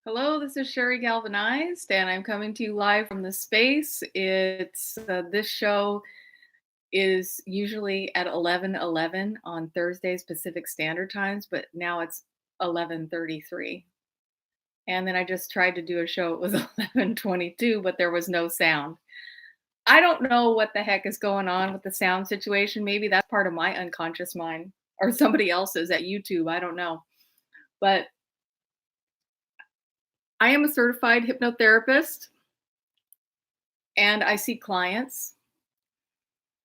Hello, this is Sherry Galvanized, and I'm coming to you live from the space. It's this show is usually at 11:11 on Thursdays Pacific Standard Times, but now it's 11:33. And then I just tried to do a show. It was 11:22, but there was no sound. I don't know what the heck is going on with the sound situation. Maybe that's part of my unconscious mind or somebody else's at YouTube. I don't know, but I am a certified hypnotherapist and I see clients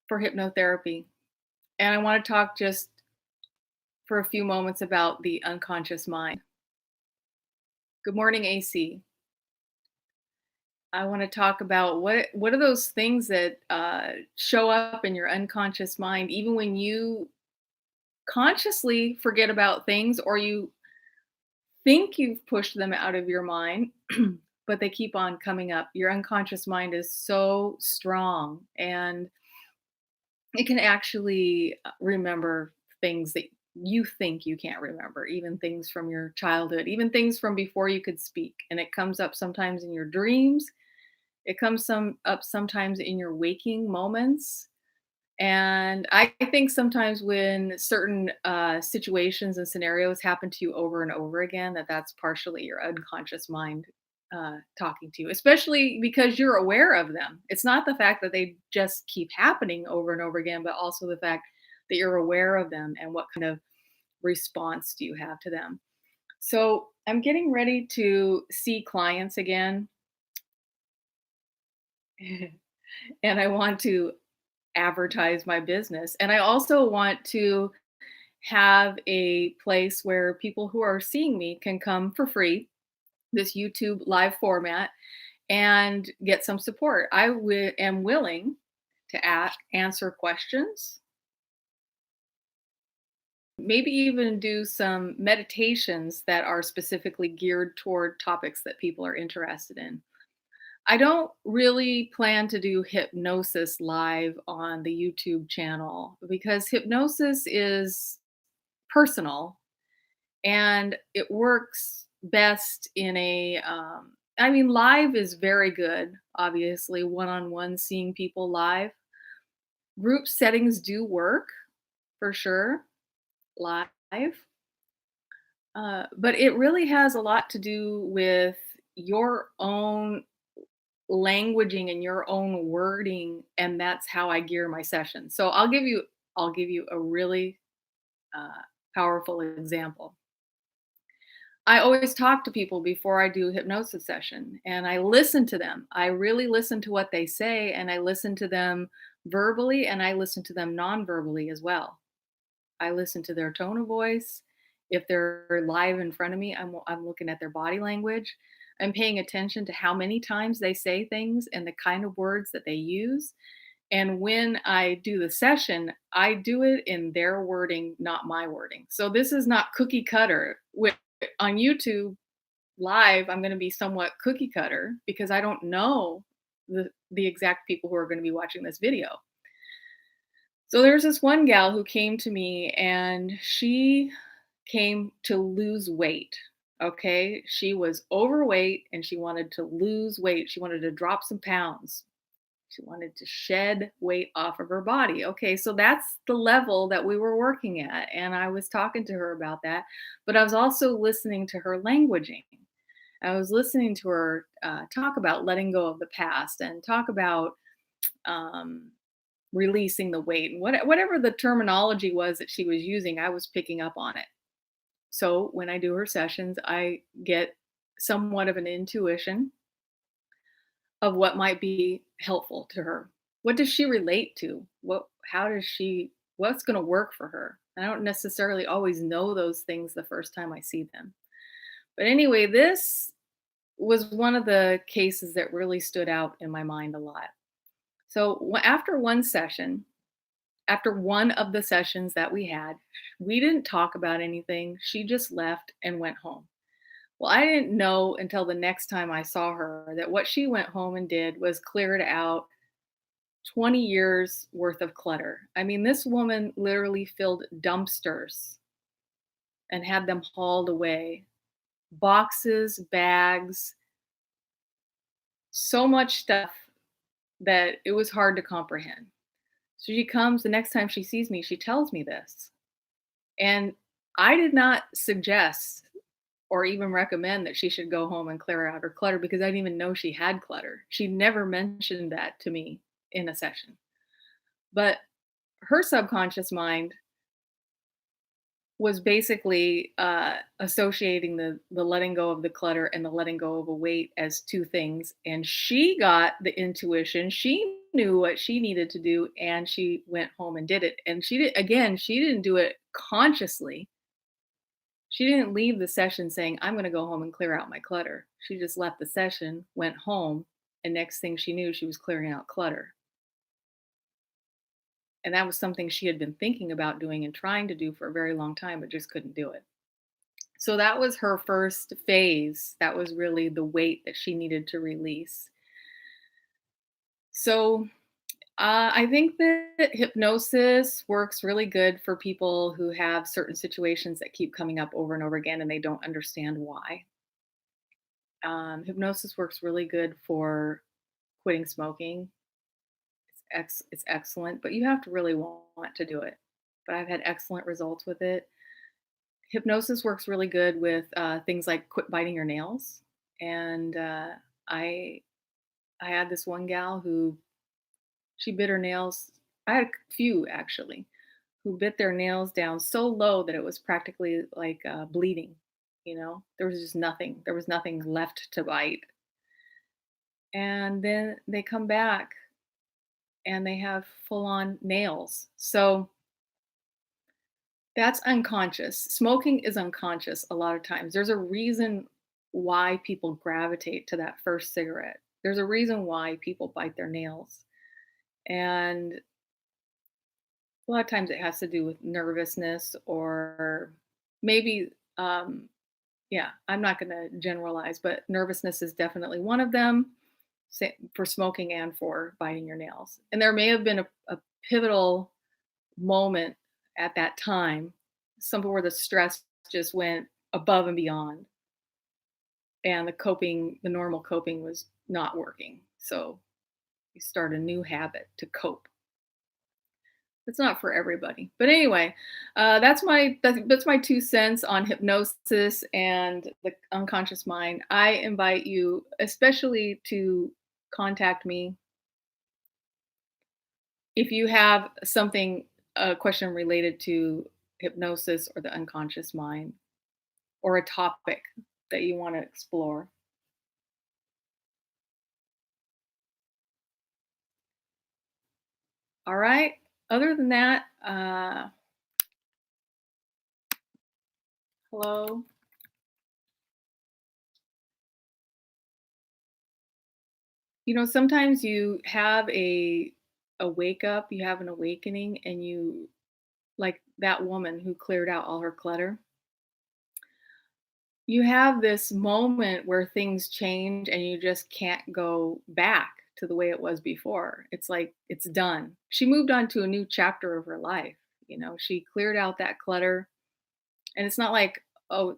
for hypnotherapy. And I want to talk just for a few moments about the unconscious mind. Good morning, AC. I want to talk about what are those things that show up in your unconscious mind, even when you consciously forget about things or you think you've pushed them out of your mind, but they keep on coming up. Your unconscious mind is so strong, and it can actually remember things that you think you can't remember, even things from your childhood, even things from before you could speak. And it comes up sometimes in your dreams. It comes up sometimes in your waking moments. And I think sometimes when certain situations and scenarios happen to you over and over again, that's partially your unconscious mind talking to you, especially because you're aware of them. It's not the fact that they just keep happening over and over again, but also the fact that you're aware of them and what kind of response do you have to them. So I'm getting ready to see clients again, and I want to advertise my business. And I also want to have a place where people who are seeing me can come for free, this YouTube live format, and get some support. Am willing to answer questions, maybe even do some meditations that are specifically geared toward topics that people are interested in. I don't really plan to do hypnosis live on the YouTube channel because hypnosis is personal and it works best in I mean, live is very good, obviously, one on one, seeing people live. Group settings do work for sure, live. But it really has a lot to do with your own languaging and your own wording, and that's how I gear my sessions. So I'll give you a really uh, powerful example. I always talk to people before I do a hypnosis session, and I listen to them. I really listen to what they say, and I listen to them verbally, and I listen to them non-verbally as well. I listen to their tone of voice. If they're live in front of me, I'm looking at their body language. I'm paying attention to how many times they say things and the kind of words that they use. And when I do the session, I do it in their wording, not my wording. So this is not cookie cutter. On YouTube live, I'm going to be somewhat cookie cutter because I don't know the exact people who are going to be watching this video. So there's this one gal who came to me and she came to lose weight. Okay. She was overweight and she wanted to lose weight. She wanted to drop some pounds. She wanted to shed weight off of her body. Okay. So that's the level that we were working at. And I was talking to her about that. But I was also listening to her languaging. I was listening to her talk about letting go of the past and talk about um, releasing the weight and whatever the terminology was that she was using, I was picking up on it. So when I do her sessions, I get somewhat of an intuition of what might be helpful to her. What does she relate to? What's going to work for her? I don't necessarily always know those things the first time I see them. But anyway, this was one of the cases that really stood out in my mind a lot. So after one of the sessions that we had, we didn't talk about anything. She just left and went home. Well, I didn't know until the next time I saw her that what she went home and did was cleared out 20 years worth of clutter. I mean, this woman literally filled dumpsters and had them hauled away boxes, bags, so much stuff that it was hard to comprehend. So she comes the next time she sees me, she tells me this. And I did not suggest or even recommend that she should go home and clear out her clutter because I didn't even know she had clutter. She never mentioned that to me in a session. But her subconscious mind was basically associating the letting go of the clutter and the letting go of a weight as two things. And she got the intuition. She knew what she needed to do, and she went home and did it. And she did again. She didn't do it consciously. She didn't leave the session saying, "I'm going to go home and clear out my clutter." She just left the session, went home, and next thing she knew, she was clearing out clutter. And that was something she had been thinking about doing and trying to do for a very long time, but just couldn't do it. So that was her first phase. That was really the weight that she needed to release. So I think that hypnosis works really good for people who have certain situations that keep coming up over and over again and they don't understand why. Hypnosis works really good for quitting smoking. It's excellent, but you have to really want to do it. But I've had excellent results with it. Hypnosis works really good with things like quit biting your nails. And I I had this one gal who she bit her nails. I had a few actually who bit their nails down so low that it was practically like bleeding. You know, there was just nothing. There was nothing left to bite. And then they come back and they have full on nails. So that's unconscious. Smoking is unconscious a lot of times. There's a reason why people gravitate to that first cigarette. There's a reason why people bite their nails. And a lot of times it has to do with nervousness or maybe, yeah, I'm not going to generalize, but nervousness is definitely one of them for smoking and for biting your nails. And there may have been a pivotal moment at that time, something where the stress just went above and beyond, and the normal coping was not working. So you start a new habit to cope. It's not for everybody, but anyway, that's my 2 cents on hypnosis and the unconscious mind. I invite you, especially, to contact me if you have something a question related to hypnosis or the unconscious mind or a topic that you want to explore. All right. Other than that, hello. You know, sometimes you have a wake up, you have an awakening, and you like that woman who cleared out all her clutter. You have this moment where things change and you just can't go back to the way it was before. It's like it's done. She moved on to a new chapter of her life. You know, she cleared out that clutter. And it's not like, oh,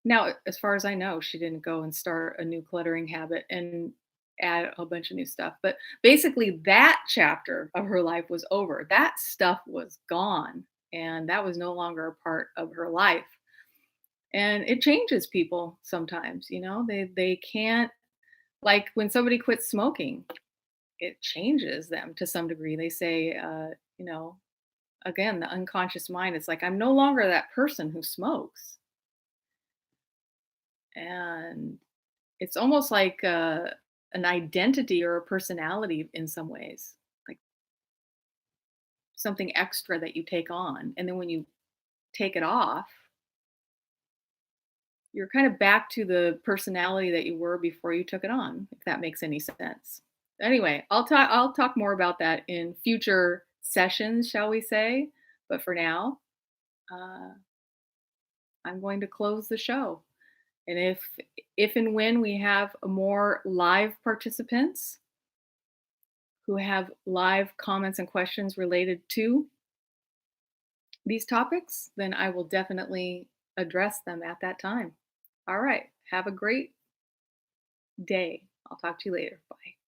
now, as far as I know, she didn't go and start a new cluttering habit and add a bunch of new stuff. But basically, that chapter of her life was over. That stuff was gone. And that was no longer a part of her life. And it changes people sometimes, you know, they can't, like when somebody quits smoking, it changes them to some degree. They say, you know, again, the unconscious mind, it's like, I'm no longer that person who smokes. And it's almost like an identity or a personality in some ways, like something extra that you take on. And then when you take it off, you're kind of back to the personality that you were before you took it on, if that makes any sense. Anyway, I'll talk more about that in future sessions, shall we say? But for now, uh, I'm going to close the show. And if and when we have more live participants who have live comments and questions related to these topics, then I will definitely address them at that time. All right. Have a great day. I'll talk to you later. Bye.